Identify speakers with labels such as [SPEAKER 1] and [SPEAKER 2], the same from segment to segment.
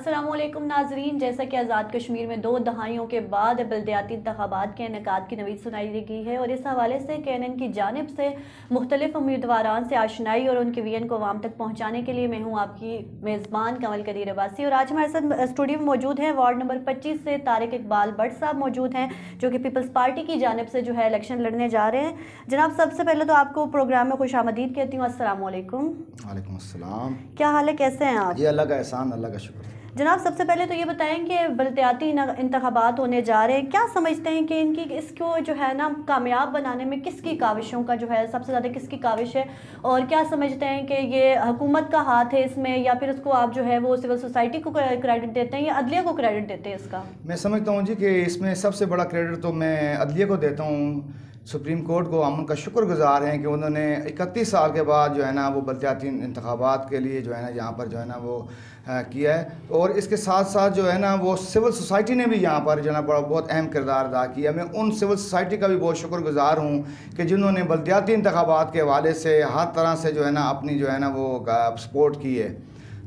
[SPEAKER 1] अस्सलामुअलैकुम नाजरीन, जैसा कि आज़ाद कश्मीर में 2 दहाइयों के बाद बल्दियाती इंतखाबात के इनेकाद की नवीद सुनाई दी गई है और इस हवाले से KNN की जानिब से मुख्तलिफ उम्मीदवारान से आशनाई और उनके विजन को आवाम तक पहुँचाने के लिए मैं हूँ आपकी मेज़बान कमल कदीर अब्बासी। और आज हमारे साथ स्टूडियो में मौजूद हैं वार्ड नंबर 25 से तारिक इकबाल भट्ट साहब मौजूद हैं, जो कि पीपल्स पार्टी की जानिब से जो है इलेक्शन लड़ने जा रहे हैं। जनाब, सबसे पहले तो आपको प्रोग्राम में खुशामदीद कहती हूँ। अस्सलामुअलैकुम।
[SPEAKER 2] वालेकुम अस्सलाम।
[SPEAKER 1] क्या हाल है, कैसे हैं आप?
[SPEAKER 2] जी अल्लाह का एहसान, अल्लाह का शुक्र।
[SPEAKER 1] जनाब, सबसे पहले तो ये बताएं कि बल्दियाती इंतखाबात होने जा रहे हैं, क्या समझते हैं कि इनकी इसको जो है ना कामयाब बनाने में किसकी काविशों का जो है सबसे ज़्यादा किसकी काविश है, और क्या समझते हैं कि ये हुकूमत का हाथ है इसमें, या फिर उसको आप जो है वो सिविल सोसाइटी को क्रेडिट देते हैं या अदलिया को क्रेडिट देते हैं इसका?
[SPEAKER 2] मैं समझता हूँ जी कि इसमें सबसे बड़ा क्रेडिट तो मैं अदलिया को देता हूँ। सुप्रीम कोर्ट को हम उनका शुक्रगुजार हैं कि उन्होंने 31 साल के बाद जो है ना वो बल्दियाती इंतखाबात के लिए जो है ना यहाँ पर जो है ना वो किया है। और इसके साथ साथ जो है ना वो सिविल सोसाइटी ने भी यहाँ पर जो है ना बहुत अहम किरदार अदा किया। मैं उन सिविल सोसाइटी का भी बहुत शुक्रगुजार हूँ कि जिन्होंने बल्दियाती इंतखाबात के हवाले से हर तरह से जो है ना अपनी जो है ना वो सपोर्ट की है।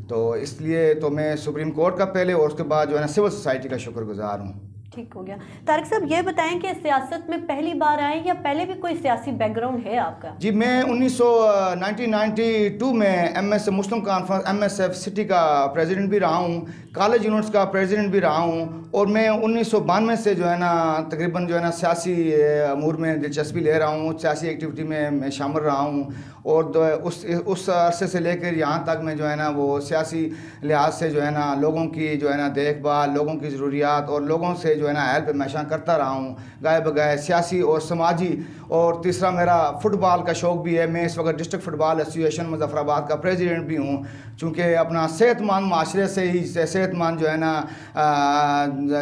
[SPEAKER 2] तो इसलिए तो मैं सुप्रीम कोर्ट का पहले और उसके बाद जो है ना सिविल सोसाइटी का शुक्रगुजार हूँ।
[SPEAKER 1] ठीक हो गया। तारिक साहब, ये बताएं कि सियासत में पहली बार आए या पहले भी कोई सियासी बैकग्राउंड है आपका?
[SPEAKER 2] जी, मैं 1992 में MS मुस्लिम कॉन्फ्रेंस MSF सिटी का प्रेसिडेंट भी रहा हूँ, कॉलेज यूनिट्स का प्रेसिडेंट भी रहा हूँ, और मैं 1992 से जो है ना तकरीबन जो है ना सियासी अमूर में दिलचस्पी ले रहा हूँ, सियासी एक्टिविटी में मैं शामिल रहा हूँ। और उस अरसे से लेकर यहाँ तक मैं जो है ना वो सियासी लिहाज से जो है ना लोगों की जो है ना देखभाल, लोगों की ज़रूरियात और लोगों से जो है ना हेल्प हमेशा करता रहा हूँ, गाय बगाए सियासी और समाजी। और तीसरा मेरा फुटबॉल का शौक़ भी है। मैं इस वक्त डिस्ट्रिक्ट फुटबॉल एसोसिएशन मुजफ्फराबाद का प्रेसिडेंट भी हूँ, चूँकि अपना सेहतमंद माशरे से ही सेहतमंद जो है ना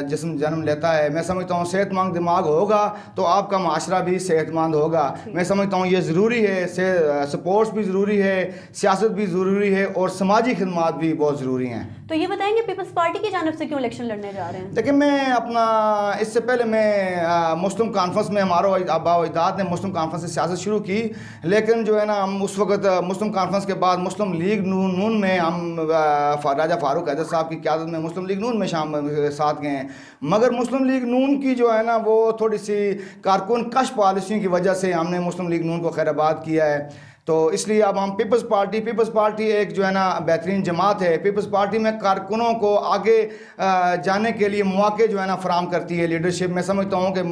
[SPEAKER 2] जिस्म जन्म लेता है। मैं समझता हूँ सेहतमंद दिमाग होगा तो आपका माशरा भी सेहतमंद होगा। मैं समझता हूँ ये ज़रूरी है, स्पोर्ट्स भी ज़रूरी है, सियासत भी ज़रूरी है और समाजी खिदमात भी बहुत ज़रूरी हैं।
[SPEAKER 1] तो ये बताएंगे पीपल्स पार्टी की जानिब से क्यों इलेक्शन लड़ने जा रहे हैं?
[SPEAKER 2] देखिए, मैं अपना इससे पहले मैं मुस्लिम कॉन्फ्रेंस में हमारा आबा-ओ-अजदाद ने मुस्लिम कॉन्फ्रेंस से सियासत शुरू की, लेकिन जो है ना हम उस वक्त मुस्लिम कॉन्फ्रेंस के बाद मुस्लिम लीग नून में हम राजा फारूक हैदर साहब की क़यादत में मुस्लिम लीग नून में साथ गए हैं। मगर मुस्लिम लीग नून की जो है ना वो थोड़ी सी कारकुन कश पॉलिसियों की वजह से हमने मुस्लिम लीग नून को खैराबाद किया है। तो इसलिए अब हम पीपल्स पार्टी एक जो है ना बेहतरीन जमात है। पीपल्स पार्टी में कारकुनों को आगे जाने के लिए मौके जो है ना फराम करती है लीडरशिप। मैं समझता हूँ कि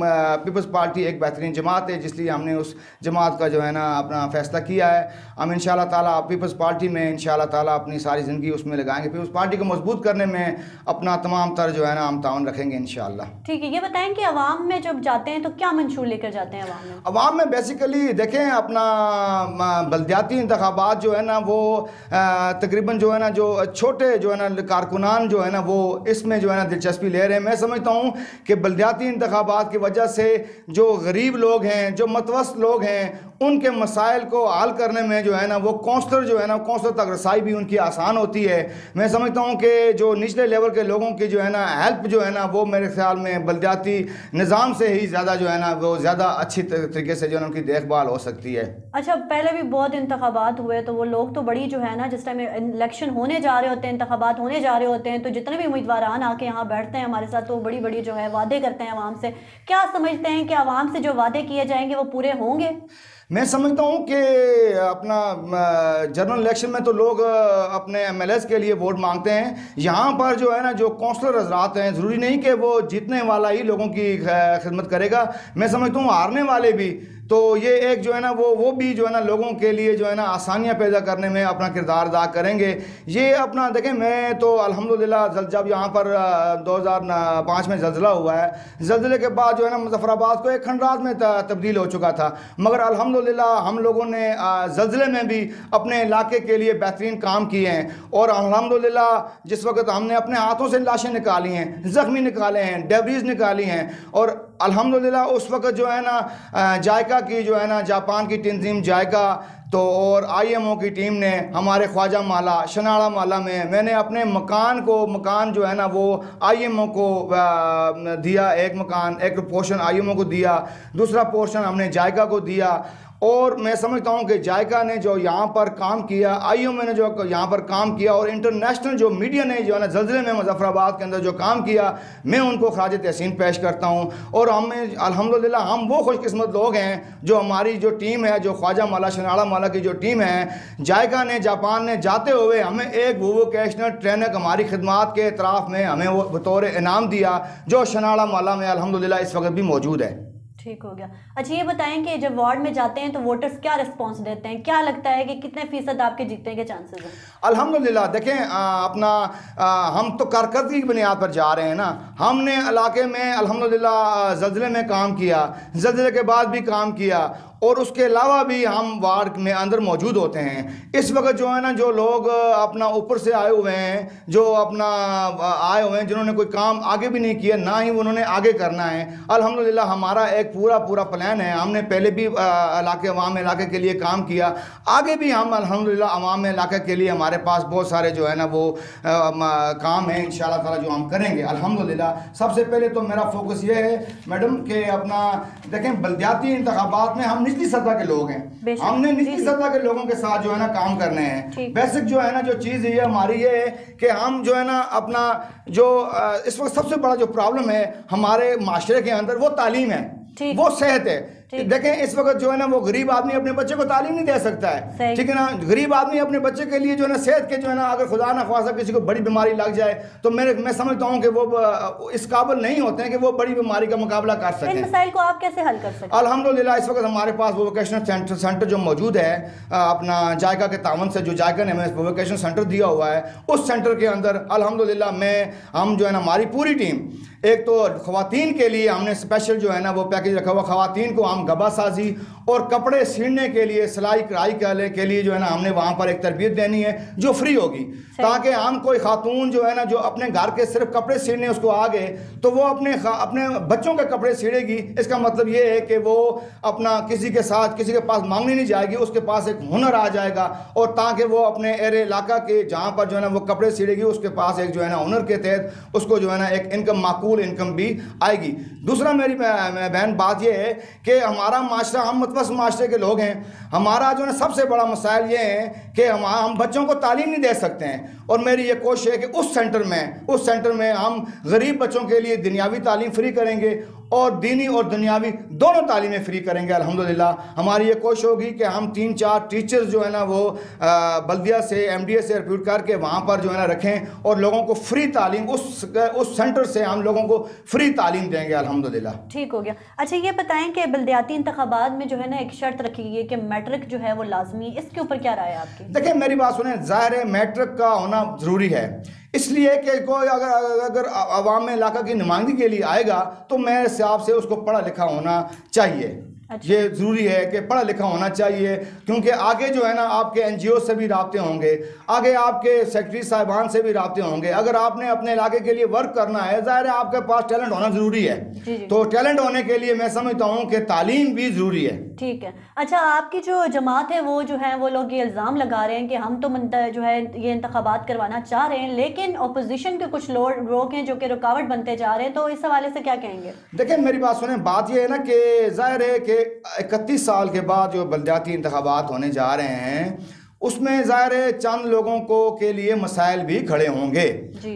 [SPEAKER 2] पीपल्स पार्टी एक बेहतरीन जमात है, जिसलिए हमने उस जमात का जो है ना अपना फ़ैसला किया है। हम इंशाल्लाह ताला पीपल्स पार्टी में इंशाल्लाह ताला अपनी सारी ज़िंदगी उसमें लगाएंगे। पीपल्स पार्टी को मजबूत करने में अपना तमाम तर जो है ना हम ताउन रखेंगे इंशाल्लाह।
[SPEAKER 1] ठीक है, ये बताएं कि अवाम में जब जाते हैं तो क्या मंशूर लेकर जाते हैं अवाम में?
[SPEAKER 2] अवाम में बेसिकली देखें, अपना बल्दियाती इंतखाबात जो है ना वो तकरीबन जो है ना जो छोटे जो है ना कारकुनान जो है ना वो इसमें जो है ना दिलचस्पी ले रहे हैं। मैं समझता हूँ कि बल्दियाती इंतखाबात की वजह से जो गरीब लोग हैं, जो मतवस्त लोग हैं, उनके मसाइल को हल करने में जो है ना वो काउंसलर जो है ना काउंसलर तक रसाई भी उनकी आसान होती है। मैं समझता हूँ कि जो निचले लेवल के लोगों की जो है ना हेल्प जो है ना वो मेरे ख्याल में बल्दियाती निज़ाम से ही ज़्यादा जो है ना वो ज़्यादा अच्छी तरीके से जो है उनकी देखभाल हो सकती है।
[SPEAKER 1] अच्छा, पहले भी बहुत इंतखाबात हुए तो वो लोग तो बड़ी जो है ना जिस टाइम इलेक्शन होने जा रहे होते हैं, इंतखाबात होने जा रहे होते हैं, तो जितने भी उम्मीदवारान आके यहाँ बैठते हैं हमारे साथ तो बड़ी बड़ी जो है वादे करते हैं आवाम से। क्या समझते हैं कि आवाम से जो वादे किए जाएंगे वो पूरे होंगे?
[SPEAKER 2] मैं समझता हूँ कि अपना जनरल इलेक्शन में तो लोग अपने MLAs के लिए वोट मांगते हैं। यहाँ पर जो है ना जो काउंसलर हजरात हैं, ज़रूरी नहीं कि वो जीतने वाला ही लोगों की खिदमत करेगा। मैं समझता हूँ हारने वाले भी, तो ये एक जो है ना वो भी जो है ना लोगों के लिए जो है ना आसानियाँ पैदा करने में अपना किरदार अदा करेंगे। ये अपना देखें, मैं तो अल्हम्दुलिल्लाह जब यहाँ पर 2005 में ज़लज़ला हुआ है, ज़लज़ले के बाद जो है ना मुजफ्फराबाद को एक खंडात में तब्दील हो चुका था, मगर अल्हम्दुलिल्लाह हम लोगों ने ज़लज़ले में भी अपने इलाके के लिए बेहतरीन काम किए हैं। और अल्हम्दुलिल्लाह जिस वक्त हमने अपने हाथों से लाशें निकाली हैं, ज़ख्मी निकाले हैं, डेब्रीज निकाली हैं, और अल्हम्दुलिल्लाह उस वक्त जो है ना जायका की जो है ना जापान की तंजीम जायका तो और IMO की टीम ने हमारे ख्वाजा माला शनाड़ा माला में मैंने अपने मकान जो है ना वो IMO को दिया। एक पोर्शन IMO को दिया, दूसरा पोर्शन हमने जायका को दिया। और मैं समझता हूँ कि जायका ने जो यहाँ पर काम किया, IOM ने जो यहाँ पर काम किया, और इंटरनेशनल जो मीडिया ने जो है ना ज़लज़ले में मुज़फ़्फ़राबाद के अंदर जो काम किया, मैं उनको ख़राज तहसीन पेश करता हूँ। और हमें अल्हम्दुलिल्लाह हम वो खुशकिस्मत लोग हैं जो हमारी जो टीम है, जो ख्वाजा माला शनाड़ा माला की जो टीम है, जायका ने जापान ने जाते हुए हमें एक वोकेशनल ट्रेनर हमारी खिदमात के इतराफ़ में हमें वो बतौर इनाम दिया, जो शनाड़ा माला में अल्हम्दुलिल्लाह इस वक्त भी मौजूद है।
[SPEAKER 1] ठीक हो गया। अच्छा ये बताएं कि जब वार्ड में जाते हैं तो वोटर्स क्या रिस्पांस देते हैं, क्या लगता है कि कितने फीसद आपके जीतने के चांसेस हैं?
[SPEAKER 2] अल्हम्दुलिल्लाह देखें, हम तो कारकर्दगी की बुनियाद पर जा रहे हैं ना। हमने इलाके में अल्हम्दुलिल्लाह ज़लज़ले में काम किया, ज़लज़ले के बाद भी काम किया, और उसके अलावा भी हम वार्ड में अंदर मौजूद होते हैं। इस वक्त जो है ना, जो लोग अपना ऊपर से आए हुए हैं, जो अपना आए हुए हैं, जिन्होंने कोई काम आगे भी नहीं किया, ना ही उन्होंने आगे करना है, अल्हम्दुलिल्लाह हमारा एक पूरा प्लान है। हमने पहले भी अवाम इलाके के लिए काम किया, आगे भी हम अल्हम्दुलिल्लाह अवाम इलाके के लिए हमारे पास बहुत सारे जो है ना वो काम है इंशाअल्लाह ताला जो हम करेंगे अल्हम्दुलिल्लाह। सबसे पहले तो मेरा फोकस ये है मैडम कि अपना देखें, बल्दियाती इंतखाबात में हम निचली सतह के लोग हैं, हमने निचली सतह के लोगों के साथ जो है ना काम करने हैं। बेसिक जो है ना जो चीज़ ये हमारी ये है कि हम जो है ना अपना जो इस वक्त सबसे बड़ा जो प्रॉब्लम है हमारे माशरे के अंदर, वो तालीम है, वो सेहत है। देखें इस वक्त जो है ना वो गरीब आदमी अपने बच्चे को तालीम नहीं दे सकता है, ठीक है ना। गरीब आदमी अपने बच्चे के लिए जो है ना सेहत के जो है ना, अगर खुदा ना ख्वास्ता किसी को बड़ी बीमारी लग जाए तो मैं समझता हूँ कि वो इस काबिल नहीं होते हैं कि वो बड़ी बीमारी का मुकाबला कर सकें।
[SPEAKER 1] इन मसाइल को आप कैसे हल कर सकते हैं?
[SPEAKER 2] अल्हम्दुलिल्लाह इस वक्त हमारे पास वोकेशनल सेंटर जो मौजूद है अपना जायका के तावन से, जो जायका ने हमें वोकेशनल सेंटर दिया हुआ है, उस सेंटर के अंदर अल्हम्दुलिल्लाह हम जो है ना हमारी पूरी टीम, एक तो ख़वातीन के लिए हमने स्पेशल जो है ना वो पैकेज रखा हुआ, ख़वातीन को हम गबा साजी और कपड़े सीने के लिए, सिलाई कढ़ाई के लिए जो है ना हमने वहाँ पर एक तरबियत देनी है जो फ्री होगी, ताकि हम कोई खातून जो है ना जो अपने घर के सिर्फ कपड़े सीने उसको आ गए तो वो अपने बच्चों के कपड़े सीड़ेगी। इसका मतलब ये है कि वो अपना किसी के साथ किसी के पास मांगने नहीं जाएगी, उसके पास एक हुनर आ जाएगा, और ताकि वो अपने एरे इलाका के जहाँ पर जो है ना वो कपड़े सीड़ेगी उसके पास एक जो है ना हुनर के तहत उसको जो है ना एक इनकम, माकूल इनकम भी आएगी। दूसरा मेरी बहन बात यह है कि हमारा माशरा, हम मतवस माशरे के लोग हैं, हमारा जो है सबसे बड़ा मसाइल ये है कि हम बच्चों को तालीम नहीं दे सकते हैं, और मेरी ये कोशिश है कि उस सेंटर में हम गरीब बच्चों के लिए दुनियावी तालीम फ्री करेंगे और दीनी और दुनियावी दोनों तालीमें फ्री करेंगे अल्हम्दुलिल्लाह। हमारी ये कोशिश होगी कि हम 3-4 टीचर्स जो है ना वो बल्दिया से, MDA से रिक्रूट करके वहाँ पर जो है ना रखें और लोगों को फ्री तालीम उस सेंटर से हम लोगों को फ्री तालीम देंगे अल्हम्दुलिल्लाह।
[SPEAKER 1] ठीक हो गया। अच्छा ये बताएं कि बल्दियाती इंतखाबात में जो है ना एक शर्त रखी गई है कि मैट्रिक जो है वो लाजमी, इसके ऊपर क्या राय है आपकी?
[SPEAKER 2] देखिए मेरी बात सुने, ज़ाहिर है मैट्रिक का होना ज़रूरी है, इसलिए कि कोई अगर अवाम में इलाका की नुमाइंदगी के लिए आएगा तो मेरे हिसाब से उसको पढ़ा लिखा होना चाहिए। अच्छा। ये ज़रूरी है कि पढ़ा लिखा होना चाहिए, क्योंकि आगे जो है ना आपके NGO से भी राब्ते होंगे, आगे आपके सेक्रेटरी साहिबान से भी राब्ते होंगे। अगर आपने अपने इलाके के लिए वर्क करना है, ज़ाहिर है आपके पास टैलेंट होना ज़रूरी है। तो टैलेंट होने के लिए मैं समझता हूँ कि तालीम भी ज़रूरी है।
[SPEAKER 1] ठीक है। अच्छा आपकी जो जमात है वो जो है वो लोग ये इल्ज़ाम लगा रहे हैं कि हम तो जो है ये इंतखाबात करवाना चाह रहे हैं, लेकिन अपोजिशन के कुछ लोग हैं जो कि रुकावट बनते जा रहे हैं, तो इस हवाले से क्या कहेंगे?
[SPEAKER 2] देखिए मेरी बात सुने, बात ये है ना कि ज़ाहिर है कि 31 साल के बाद जो बल्दियाती इंतखाबात होने जा रहे हैं उसमें ज़ाहिर है चंद लोगों के लिए मसाइल भी खड़े होंगे,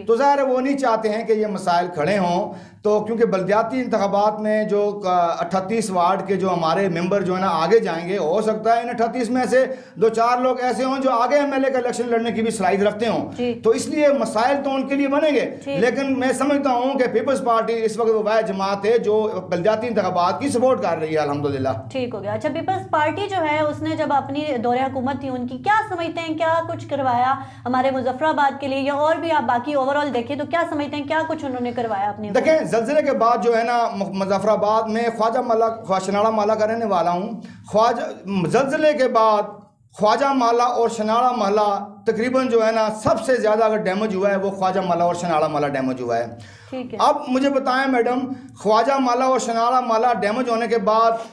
[SPEAKER 2] तो ज़ाहिर है वो नहीं चाहते हैं कि ये मसाइल खड़े हों। तो क्योंकि बल्दियाती इंतखाबात में जो 38 वार्ड के जो हमारे मेंबर जो है ना आगे जाएंगे, हो सकता है इन 38 में से 2-4 लोग ऐसे हों जो आगे MLA का इलेक्शन लड़ने की भी सलाहियत रखते हों, तो इसलिए मसाइल तो उनके लिए बनेंगे। लेकिन मैं समझता हूँ कि पीपल्स पार्टी इस वक्त वो जमात है जो बल्दियाती इंतखाबात की सपोर्ट कर रही है अल्हम्दुलिल्लाह। ठीक
[SPEAKER 1] हो गया। अच्छा पीपल्स पार्टी जो है उसने जब अपनी दौरे हुकूमत थी उनकी, क्या समझते हैं क्या कुछ करवाया हमारे मुजफ्फराबाद के लिए, या और भी आप बाकी ओवरऑल देखें तो क्या समझते हैं क्या कुछ उन्होंने करवाया अपने?
[SPEAKER 2] देखें ज़लज़ले के बाद जो है ना मुजफ्फराबाद में शनाड़ा माला का रहने वाला हूँ। ज़लज़ले के बाद ख्वाजा माला और शनाड़ा माला तकरीबन जो है ना सबसे ज़्यादा अगर डैमेज हुआ है वो ख्वाजा माला और शनाड़ा माला डैमेज हुआ है। ठीक है। अब मुझे बताएं मैडम, ख्वाजा माला और शनाड़ा माला डैमेज होने के बाद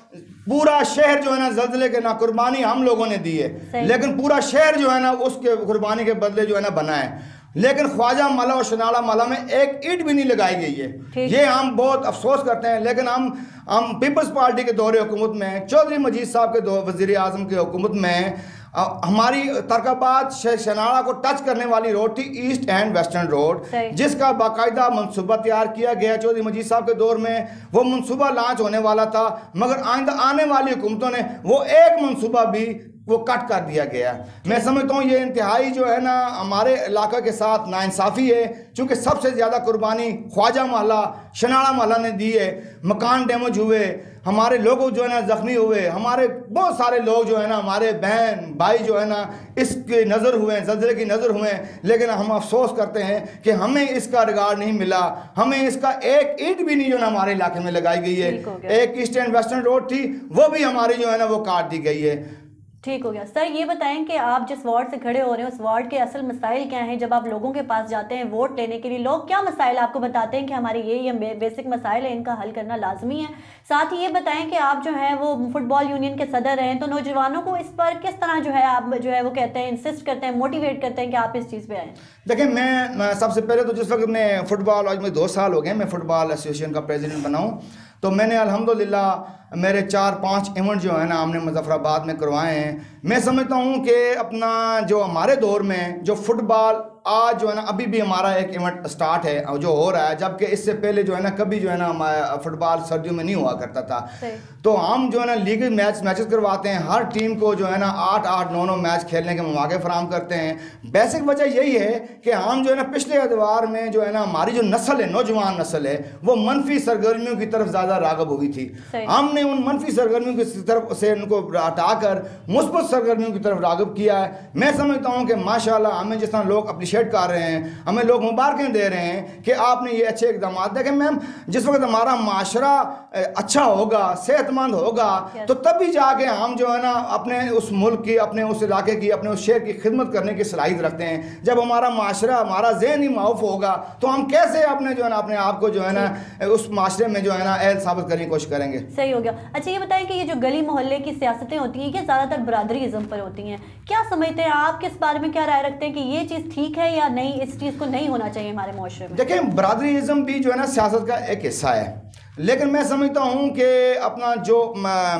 [SPEAKER 2] पूरा शहर जो है ना ज़लज़ले के ना कुर्बानी हम लोगों ने दी है, लेकिन पूरा शहर जो है ना उसके कुर्बानी के बदले जो है ना बना है। लेकिन ख्वाजा माला और शनाला माला में एक ईंट भी नहीं लगाई गई है। ये हम बहुत अफसोस करते हैं। लेकिन हम पीपल्स पार्टी के दौरे हुकूमत में, चौधरी मजीद साहब के वज़ीर आज़म की हुकूमत में हमारी तरकाबाद शनाला को टच करने वाली रोड थी ईस्ट एंड वेस्टर्न रोड, जिसका बाकायदा मनसूबा तैयार किया गया चौधरी मजीद साहब के दौर में। वो मनसूबा लॉन्च होने वाला था, मगर आइंदा आने वाली हुकूमतों ने वो एक मनसूबा भी वो कट कर दिया गया। मैं समझता हूँ ये इंतहाई जो है ना हमारे इलाके के साथ नाइंसाफ़ी है, क्योंकि सबसे ज़्यादा कुर्बानी ख्वाजा महला शनाला महला ने दी है। मकान डैमेज हुए, हमारे लोग जो है ना ज़ख्मी हुए, हमारे बहुत सारे लोग जो है ना, हमारे बहन भाई जो है ना इसके नज़र हुए, ज़लज़ले की नज़र हुए। लेकिन हम अफसोस करते हैं कि हमें इसका रिगार्ड नहीं मिला, हमें इसका एक ईंट भी नहीं जो ना हमारे इलाके में लगाई गई है। एक ईस्ट एंड वेस्टर्न रोड थी, वो भी हमारी जो है ना वो काट दी गई है।
[SPEAKER 1] ठीक हो गया। सर ये बताएं कि आप जिस वार्ड से खड़े हो रहे हैं उस वार्ड के असल मसाइल क्या हैं? जब आप लोगों के पास जाते हैं वोट लेने के लिए, लोग क्या मसाइल आपको बताते हैं कि हमारे ये बेसिक मसाइल है, इनका हल करना लाजमी है? साथ ही ये बताएं कि आप जो है वो फुटबॉल यूनियन के सदर हैं, तो नौजवानों को इस पर किस तरह जो है आप जो है वो कहते हैं, इंसिस्ट करते हैं, मोटिवेट करते हैं कि आप इस चीज़ पर आएँ?
[SPEAKER 2] देखिए, मैं सबसे पहले तो जिस वक्त मैं फुटबॉल, आज मुझे 2 साल हो गए मैं फुटबॉल एसोसिएशन का प्रेसिडेंट बना हूँ, तो मैंने अल्हम्दुलिल्लाह मेरे 4-5 इवेंट जो है ना हमने मुज़फ़्फ़राबाद में करवाए हैं। मैं समझता हूँ कि अपना जो हमारे दौर में जो फुटबॉल आज जो है ना अभी भी हमारा एक इवेंट स्टार्ट है जो हो रहा है, जबकि इससे पहले जो है ना कभी जो है ना हमारा फुटबॉल सर्दियों में नहीं हुआ करता था। तो हम जो है ना लीग मैचेस करवाते हैं, हर टीम को जो है ना 8-8, 9-9 मैच खेलने के मौके फराहम करते हैं। बेसिक वजह यही है कि हम जो है ना पिछले अदवार में जो है ना हमारी जो नस्ल है, नौजवान नस्ल है, वो मनफी सरगर्मियों की तरफ ज़्यादा राग़िब हुई थी। हमने उन मनफी सरगर्मियों की तरफ से उनको हटाकर मुस्बत सरगर्मियों की तरफ राग़िब किया है। मैं समझता हूँ कि माशाल्लाह हमें जिस तरह लोग अप्रिशिएट कर रहे हैं, हमें लोग मुबारकें दे रहे हैं कि आपने ये अच्छे इक़दाम देखें। मैम, जिस वक्त हमारा माशरा अच्छा होगा, सेहतमंद होगा, तो तभी जाके हम जो है ना अपने उस मुल्क की, अपने उस इलाके की, अपने उस शहर की खिदमत करने की सलाहियत रखते हैं। जब हमारा माशरा, हमारा ज़हन ही माऊफ होगा, तो हम कैसे अपने जो है ना अपने आप को जो है ना उस माशरे में जो है ना अहल साबित करने की कोशिश करेंगे।
[SPEAKER 1] सही हो गया। अच्छा ये बताएं कि ये जो गली मोहल्ले की सियासतें होती हैं, ये ज़्यादातर बरादरीज़म पर होती हैं, क्या समझते हैं आप? किस बारे में क्या राय रखते हैं कि ये चीज़ ठीक है या नहीं, इस चीज़ को नहीं होना चाहिए हमारे माशरे में?
[SPEAKER 2] देखिए, बरादरीज़म भी जो है ना सियासत का एक हिस्सा है, लेकिन मैं समझता हूँ कि अपना जो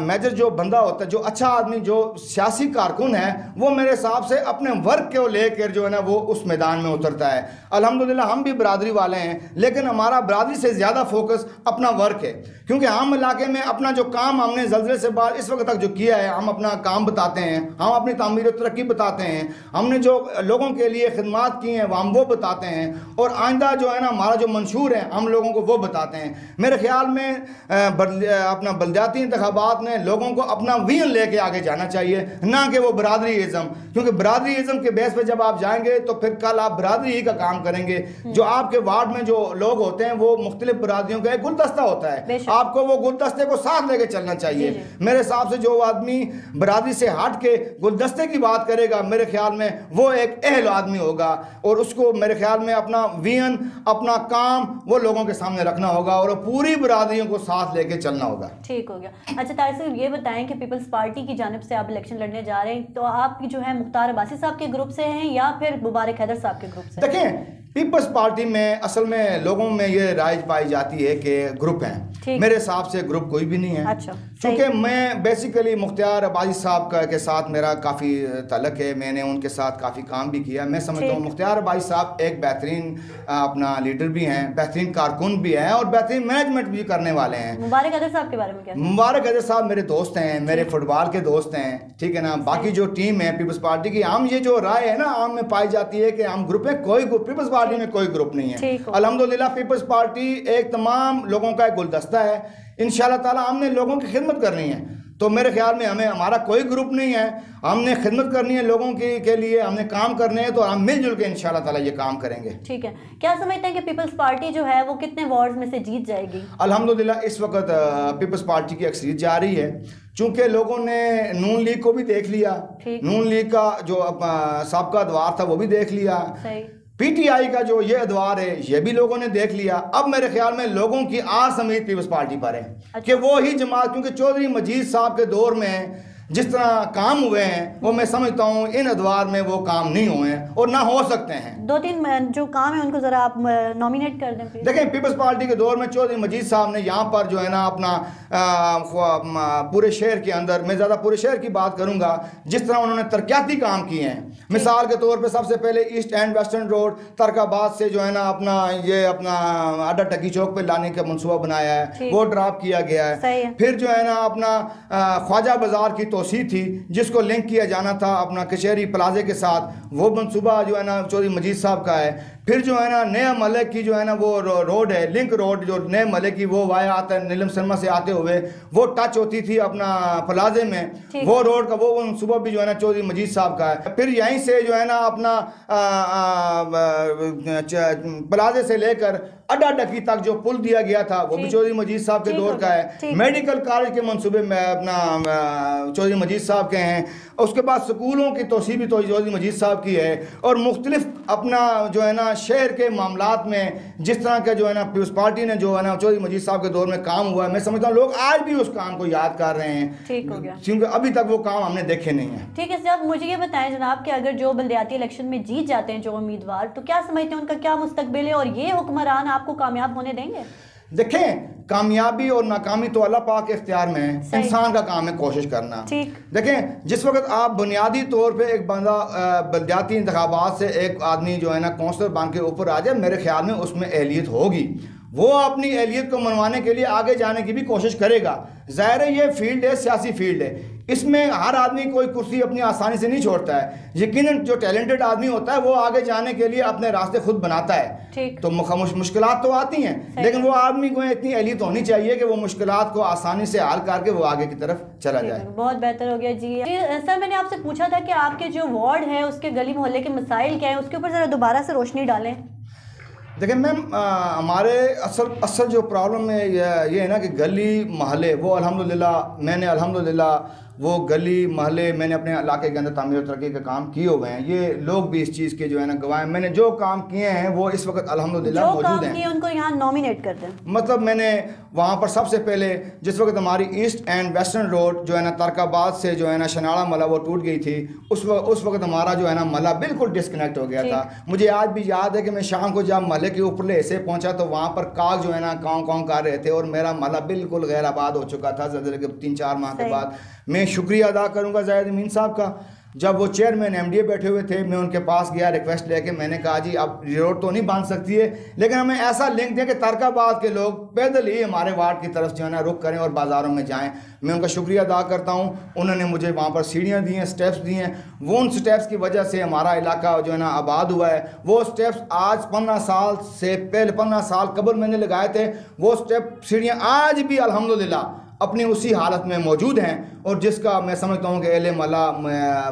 [SPEAKER 2] मेजर जो बंदा होता है, जो अच्छा आदमी, जो सियासी कारकुन है, वो मेरे हिसाब से अपने वर्क को लेकर जो है ना वो उस मैदान में उतरता है। अल्हम्दुलिल्लाह हम भी बरादरी वाले हैं, लेकिन हमारा बरादरी से ज़्यादा फोकस अपना वर्क है, क्योंकि हम इलाके में अपना जो काम हमने ज़लज़ले से बाद इस वक्त तक जो किया है, हम अपना काम बताते हैं, हम अपनी तामीर और तरक्की बताते हैं, हमने जो लोगों के लिए खिदमात की हैं हम वो बताते हैं, और आइंदा जो है ना हमारा जो मंशूर है हम लोगों को वो बताते हैं। मेरे ख्याल में अपना बलदियाती इंतखाबात में लोगों को अपना विजन लेके आगे जाना चाहिए, ना कि वो बरादरी इज़म, क्योंकि बरादरी इज़म के बेस पे जब आप जाएंगे तो फिर कल आप बरादरी ही का काम करेंगे। जो आपके वार्ड में जो लोग होते हैं वो मुख्तलिफ बरादरियों का एक गुलदस्ता होता है, आपको वो गुलदस्ते को साथ लेके चलना चाहिए। मेरे हिसाब से जो आदमी बरादरी से हट के गुलदस्ते की बात करेगा, मेरे ख्याल में वो एक अहल आदमी होगा, और उसको मेरे ख्याल में अपना विजन, अपना काम वो लोगों के सामने रखना होगा और पूरी बरादरियों को साथ लेके चलना होगा।
[SPEAKER 1] ठीक हो गया। अच्छा तारिक साहब ये बताएं कि पीपल्स पार्टी की जानिब से आप इलेक्शन लड़ने जा रहे हैं, तो आप जो है मुख्तार अब्बासी साहब के ग्रुप से हैं या फिर मुबारक हैदर साहब के ग्रुप से?
[SPEAKER 2] देखें, पीपल्स पार्टी में असल में लोगों में ये राय पाई जाती है कि ग्रुप हैं, मेरे हिसाब से ग्रुप कोई भी नहीं है।
[SPEAKER 1] अच्छा,
[SPEAKER 2] क्योंकि मैं बेसिकली मुख्तार अब्बासी साहब के साथ मेरा काफ़ी तल्लक है, मैंने उनके साथ काफ़ी काम भी किया। मैं समझता हूँ मुख्तार अब्बासी साहब एक बेहतरीन अपना लीडर भी हैं, बेहतरीन कारकुन भी हैं और बेहतरीन मैनेजमेंट भी करने वाले हैं।
[SPEAKER 1] मुबारक हैदर साहब के बारे में क्या?
[SPEAKER 2] मुबारक हैदर साहब मेरे दोस्त हैं, मेरे फुटबॉल के दोस्त हैं, ठीक है ना। बाकी जो टीम है पीपल्स पार्टी की, हम ये जो राय है ना आम में पाई जाती है कि हम ग्रुप में कोई पीपल्स पार्टी में कोई ग्रुप नहीं है। अल्हम्दुलिल्लाह पीपल्स पार्टी एक तमाम लोगों का एक गुलदस्ता है, इंशाल्लाह ताला हमने लोगों की खिदमत करनी है। तो मेरे ख्याल में हमारा कोई ग्रुप नहीं है, हमने खिदमत करनी है लोगों के लिए, हमने काम करने हैं, तो हम मिलजुल के इंशाल्लाह ताला ये काम करेंगे।
[SPEAKER 1] ठीक है। क्या समझते हैं कि पीपल्स पार्टी जो है वो कितने वार्ड में से जीत जाएगी?
[SPEAKER 2] अल्हम्दुलिल्लाह इस वक्त पीपल्स पार्टी की अक्सरियत जा रही है, चूँकि लोगों ने नून लीग को भी देख लिया, नून लीग का जो सबका अदवार था वो भी देख लिया, पीटीआई का जो ये अदवार है ये भी लोगों ने देख लिया। अब मेरे ख्याल में लोगों की आस उम्मीद पीपल्स पार्टी पर है कि वो ही जमात, क्योंकि चौधरी मजीद साहब के दौर में जिस तरह काम हुए हैं वो मैं समझता हूँ इन अदवार में वो काम नहीं हुए हैं और ना हो सकते हैं।
[SPEAKER 1] 2-3 जो काम है उनको ज़रा आप नॉमिनेट कर दें प्लीज।
[SPEAKER 2] देखें, पीपल्स पार्टी के दौर में चौधरी मजीद साहब ने यहाँ पर जो है ना अपना पूरे शहर के अंदर, मैं ज़्यादा पूरे शहर की बात करूँगा, जिस तरह उन्होंने तरक्याती काम किए हैं। मिसाल के तौर पे सबसे पहले ईस्ट एंड वेस्टर्न रोड तरकाबाद से जो है ना अपना अड्डा टकी चौक पे लाने का मनसूबा बनाया है, वो ड्रॉप किया गया है। फिर जो है ना अपना ख्वाजा बाजार की तोसी थी जिसको लिंक किया जाना था अपना कचहरी प्लाजे के साथ, वो मनसूबा जो है ना चौधरी मजीद साहब का है। फिर जो है ना नया मलिक की जो है ना वो रोड है, लिंक रोड जो नए मलिक की, वो वाया आता है नीलम शर्मा से आते हुए, वो टच होती थी अपना प्लाजे में, वो रोड का वो मनसूबा भी जो है ना चौधरी मजीद साहब का है। फिर यहीं से जो है ना अपना प्लाजे से लेकर अड्डा डकी तक जो पुल दिया गया था वो भी चौधरी मजीद साहब के दौर का है। मेडिकल कॉलेज के मंसूबे में अपना चौधरी मजीद साहब के हैं। उसके बाद स्कूलों की तोसी भी चौधरी मजीद साहब की है। और मुख्तलिफ अपना जो है ना शहर के मामलात में जिस तरह का जो है ना पीपल्स पार्टी ने जो है ना चौधरी मजीद साहब के दौर में काम हुआ है, मैं समझता हूँ लोग आज भी उस काम को याद कर रहे हैं।
[SPEAKER 1] ठीक हो गया,
[SPEAKER 2] क्योंकि अभी तक वो काम हमने देखे नहीं है।
[SPEAKER 1] ठीक है साहब, मुझे ये बताएं जनाब कि अगर जो बल्दियाती इलेक्शन में जीत जाते हैं जो उम्मीदवार, तो क्या समझते हैं उनका क्या मुस्तकबिल है और ये हुक्मरान आपको कामयाब होने देंगे?
[SPEAKER 2] देखें, कामयाबी और नाकामी तो अल्लाह पाक के इख्तियार में है, इंसान का काम है कोशिश करना। देखें, जिस वक्त आप बुनियादी तौर पे एक बंदा बल्दियाती इंतखाबात से एक आदमी जो है ना कौंसलर बन के ऊपर आ जाए, मेरे ख्याल में उसमें एहलियत होगी, वो अपनी एहलियत को मनवाने के लिए आगे जाने की भी कोशिश करेगा। ज़ाहिर है ये फील्ड है, सियासी फील्ड है, इसमें हर आदमी कोई कुर्सी अपनी आसानी से नहीं छोड़ता है। यकीनन जो टैलेंटेड आदमी होता है वो आगे जाने के लिए अपने रास्ते खुद बनाता है। तो मुश्किलात तो आती हैं, लेकिन वो आदमी को इतनी एहलियत होनी चाहिए कि वो मुश्किलात को आसानी से हल करके वो आगे की तरफ चला जाए।
[SPEAKER 1] बहुत बेहतर हो गया जी। सर, मैंने आपसे पूछा था कि आपके जो वार्ड है उसके गली मोहल्ले के मसाइल क्या है, उसके ऊपर ज़रा दोबारा से रोशनी डालें।
[SPEAKER 2] देखिए मैम, हमारे असल जो प्रॉब्लम है ये है ना कि गली महल्ले, वो अल्हम्दुलिल्लाह मैंने वो गली महल्ले मैंने अपने इलाके के अंदर तामीर और तरक्की का काम किए हुए हैं। ये लोग भी इस चीज़ के जो है ना गवाह हैं। मैंने जो काम किए हैं वो इस वक्त अल्हम्दुलिल्लाह मौजूद हैं।
[SPEAKER 1] उनको यहाँ नॉमिनेट कर दें।
[SPEAKER 2] मतलब मैंने वहाँ पर सबसे पहले जिस वक्त हमारी ईस्ट एंड वेस्टर्न रोड जो है ना तरकाबाद से जो है ना शनाड़ा मला वो टूट गई थी, उस वक्त हमारा जो है ना मला बिल्कुल डिस्कनेक्ट हो गया था। मुझे आज भी याद है कि मैं शाम को जब मले के ऊपरले हिस्से पहुँचा तो वहाँ पर काग जो है ना काँव काँव कर रहे थे और मेरा मला बिल्कुल गैर आबाद हो चुका था। ज़ल्ज़ले के 3-4 माह के बाद मैं शुक्रिया अदा करूँगा ज़ाहिद अमीन साहब का। जब वो चेयरमैन MDA बैठे हुए थे, मैं उनके पास गया रिक्वेस्ट लेके, मैंने कहा जी अब रोड तो नहीं बन सकती है, लेकिन हमें ऐसा लिंक दें कि तरकाबाद के लोग पैदल ही हमारे वार्ड की तरफ जो है ना रुख करें और बाज़ारों में जाएं। मैं उनका शुक्रिया अदा करता हूं। उन्होंने मुझे वहाँ पर सीढ़ियाँ दी हैं, स्टेप्स दिए हैं। वो उन स्टेप्स की वजह से हमारा इलाका जो है ना आबाद हुआ है। वो स्टेप्स आज 15 साल से पहले 15 साल कबल मैंने लगाए थे, वो स्टेप सीढ़ियाँ आज भी अल्हम्दुलिल्लाह अपनी उसी हालत में मौजूद हैं और जिसका मैं समझता हूँ कि एले मला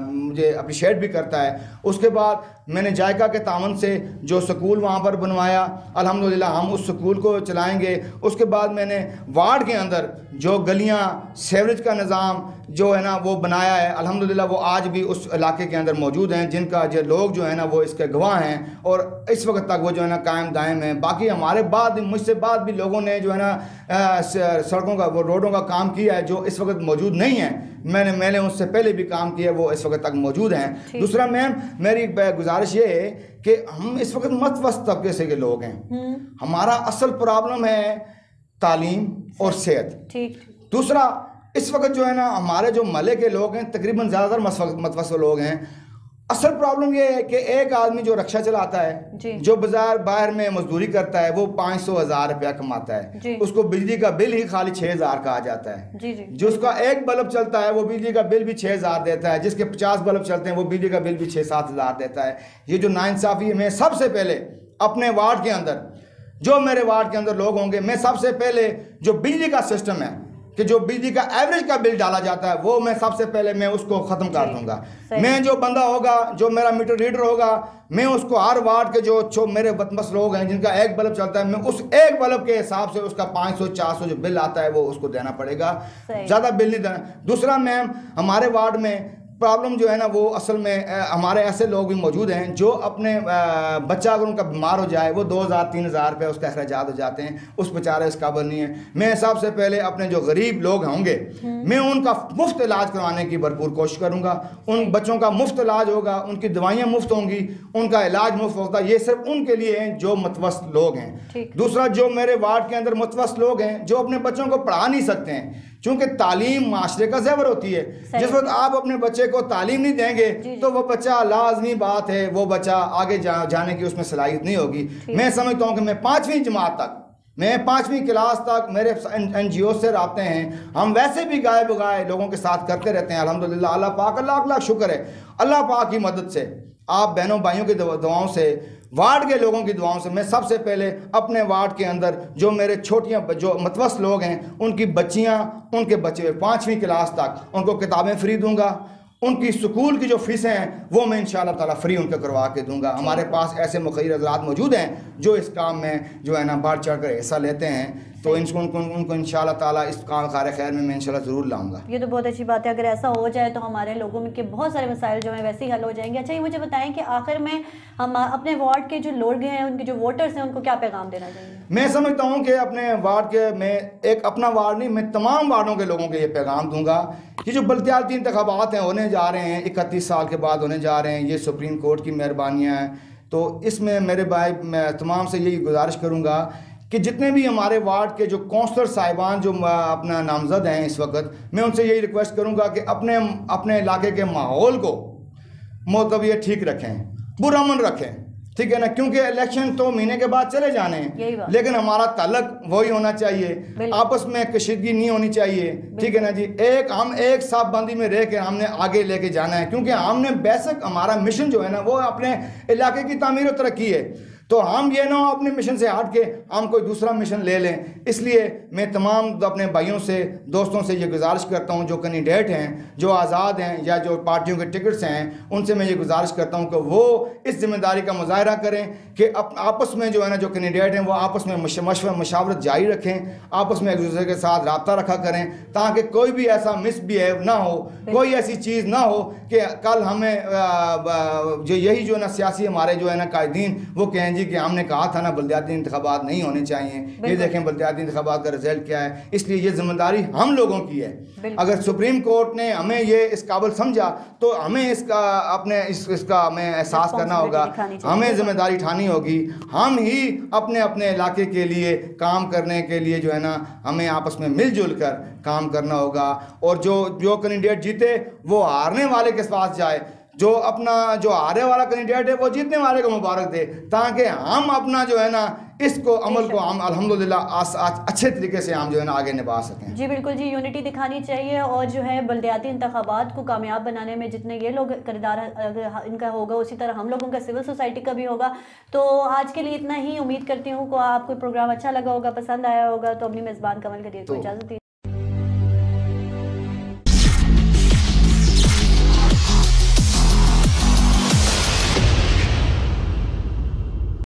[SPEAKER 2] मुझे अप्रिशिएट भी करता है। उसके बाद मैंने जायका के तावन से जो स्कूल वहाँ पर बनवाया, अल्हम्दुलिल्लाह हम उस स्कूल को चलाएंगे। उसके बाद मैंने वार्ड के अंदर जो गलियाँ, सेवरेज का निज़ाम जो है ना वो बनाया है, अल्हम्दुलिल्लाह वो आज भी उस इलाके के अंदर मौजूद हैं, जिनका जो लोग जो है ना वो इसके गवाह हैं और इस वक्त तक वो जो है ना कायम दायम हैं। बाकी हमारे बाद मुझसे बाद भी लोगों ने जो है ना सड़कों का वो रोडों का काम किया है जो इस वक्त मौजूद नहीं है। मैंने उससे पहले भी काम किया, वो इस वक्त तक मौजूद हैं। दूसरा मैम, मेरी गुजारिश ये है कि हम इस वक्त मतवस्त तबके से के लोग हैं। हमारा असल प्रॉब्लम है तालीम और सेहत। दूसरा, इस वक्त जो है ना हमारे जो मले के लोग हैं तकरीबन ज़्यादातर मतवस्त लोग हैं। असल प्रॉब्लम ये है कि एक आदमी जो रक्षा चलाता है, जो बाहर में मजदूरी करता है, वो 500-1000 रुपया कमाता है, उसको बिजली का बिल ही खाली 6000 का आ जाता है। जिसका एक बल्ब चलता है वो बिजली का बिल भी 6000 देता है, जिसके 50 बल्ब चलते हैं वो बिजली का बिल भी 6-7 हज़ार देता है। ये जो नाइंसाफ़ी है, मैं सबसे पहले अपने वार्ड के अंदर जो मेरे वार्ड के अंदर लोग होंगे, मैं सबसे पहले जो बिजली का सिस्टम है कि जो बिजली का एवरेज का बिल डाला जाता है वो मैं सबसे पहले मैं उसको ख़त्म कर दूंगा। मैं जो बंदा होगा, जो मेरा मीटर रीडर होगा, मैं उसको हर वार्ड के जो मेरे बदमस्त लोग हैं जिनका एक बल्ब चलता है, मैं उस एक बल्ब के हिसाब से उसका 500-400 जो बिल आता है वो उसको देना पड़ेगा, ज़्यादा बिल नहीं देना। दूसरा मैम, हमारे वार्ड में प्रॉब्लम जो है ना वो असल में हमारे ऐसे लोग भी मौजूद हैं जो अपने बच्चा अगर उनका बीमार हो जाए वो 2,000-3,000 रुपये उसका अखराजात हो जाते हैं, उस बेचारे इस काबिल नहीं है। मैं सबसे पहले अपने जो गरीब लोग होंगे मैं उनका मुफ्त इलाज करवाने की भरपूर कोशिश करूँगा। उन बच्चों का मुफ्त इलाज होगा, उनकी दवाइयाँ मुफ्त होंगी, उनका इलाज मुफ्त होगा। ये सिर्फ उनके लिए हैं जो मतवस्त लोग हैं। दूसरा, जो मेरे वार्ड के अंदर मतवस्त लोग हैं जो अपने बच्चों को पढ़ा नहीं सकते हैं, क्योंकि तालीम माशरे का ज़ेवर होती है। जिस वक्त आप अपने बच्चे को तालीम नहीं देंगे तो वो बच्चा, लाजमी बात है, वो बच्चा आगे जाने की उसमें सलाहियत नहीं होगी। मैं समझता हूँ कि मैं 5वीं जमात तक, मैं 5वीं क्लास तक मेरे NGO से रबते हैं। हम वैसे भी गाय बगाए लोगों के साथ करते रहते हैं अल्हम्दुलिल्लाह। अल्लाह पाक, अल्लाह लाख शुक्र है, अल्लाह पाक की मदद से, आप बहनों भाइयों की दुआओं से, वार्ड के लोगों की दुआओं से, मैं सबसे पहले अपने वार्ड के अंदर जो मेरे छोटियाँ जो मतवस्त लोग हैं उनकी बच्चियाँ, उनके बच्चे 5वीं क्लास तक उनको किताबें फ्री दूंगा। उनकी स्कूल की जो फीसें हैं वो मैं इंशाअल्लाह ताला फ्री उनको करवा के दूंगा। हमारे पास ऐसे मुखिर हज़रात मौजूद हैं जो इस काम में जो है ना बढ़ चढ़ कर हिस्सा लेते हैं, तो उनको इंशाअल्लाह ताला इस काम कार खैर में मैं इंशाअल्लाह ज़रूर लाऊंगा।
[SPEAKER 1] ये तो बहुत अच्छी बात है। अगर ऐसा हो जाए तो हमारे लोगों में के बहुत सारे मसाइल जो हैं वैसे ही हल हो जाएंगे। अच्छा, ये मुझे बताएं कि आखिर में हम अपने वार्ड के जो लोग हैं, उनके जो वोटर्स हैं, उनको क्या पैगाम देना चाहिए? मैं
[SPEAKER 2] समझता हूँ कि अपने वार्ड के, मैं एक अपना वार्ड नहीं, मैं तमाम वार्डों के लोगों के ये पैगाम दूंगा कि जो बल्दियाती इंतखाबात हैं होने जा रहे हैं, 31 साल के बाद होने जा रहे हैं, ये सुप्रीम कोर्ट की मेहरबानियाँ हैं। तो इसमें मेरे भाई, मैं तमाम से यही गुजारिश करूँगा कि जितने भी हमारे वार्ड के जो काउंसलर साहिबान जो अपना नामजद हैं इस वक्त, मैं उनसे यही रिक्वेस्ट करूंगा कि अपने इलाके के माहौल को मतलब ठीक रखें, पुरअमन रखें, ठीक है ना, क्योंकि इलेक्शन तो महीने के बाद चले जाने हैं, लेकिन हमारा ताल्लुक वही होना चाहिए, आपस में कशीदगी नहीं होनी चाहिए, ठीक है ना जी। हम एक साफबंदी में रह के हमने आगे लेके जाना है, क्योंकि हमने बेसिक हमारा मिशन जो है ना वो अपने इलाके की तामीर और तरक्की है। तो हम ये ना अपने मिशन से हट के हम कोई दूसरा मिशन ले लें। इसलिए मैं तमाम अपने भाइयों से, दोस्तों से ये गुजारिश करता हूँ जो कैंडिडेट हैं, जो आज़ाद हैं या जो पार्टियों के टिकट्स हैं, उनसे मैं ये गुजारिश करता हूँ कि वो इस जिम्मेदारी का मुजाहरा करें कि आपस में जो है ना जो कैंडिडेट हैं वो आपस में मशावरत जारी रखें, आपस में एक दूसरे के साथ रब्ता रखा करें, ताकि कोई भी ऐसा मिसबिहेव ना हो, कोई ऐसी चीज़ ना हो कि कल हमें जो यही जो है ना सियासी हमारे जो है ना कायदीन वो कहें कि हमने कहा था ना बल्दियाती इंतखाबात नहीं होने चाहिए, ये देखें बल्दियाती इंतखाबात का रिजल्ट क्या है। इसलिए ये जिम्मेदारी हम लोगों की है। अगर सुप्रीम कोर्ट ने हमें ये इस काबिल समझा तो हमें इसका इसका हमें एहसास करना होगा, हमें जिम्मेदारी उठानी होगी। हम ही अपने इलाके के लिए काम करने के लिए जो है ना हमें आपस में मिलजुल कर काम करना होगा। और जो कैंडिडेट जीते वो हारने वाले के पास जाए, जो हारे वाला कैंडिडेट है वो जीतने वाले को मुबारक दे, ताकि हम अपना जो है ना इसको अमल को हम अल्हम्दुलिल्लाह अच्छे तरीके से हम जो है ना आगे निभा सकें।
[SPEAKER 1] जी बिल्कुल जी, यूनिटी दिखानी चाहिए और जो है बल्दियाती इंतखाबात को कामयाब बनाने में जितने ये लोग किरदार इनका होगा, उसी तरह हम लोगों का, सिविल सोसाइटी का भी होगा। तो आज के लिए इतना ही। उम्मीद करती हूँ को आपको प्रोग्राम अच्छा लगा होगा, पसंद आया होगा। तो अपनी मेज़बान कमल कदीर को इजाज़त दीजिए।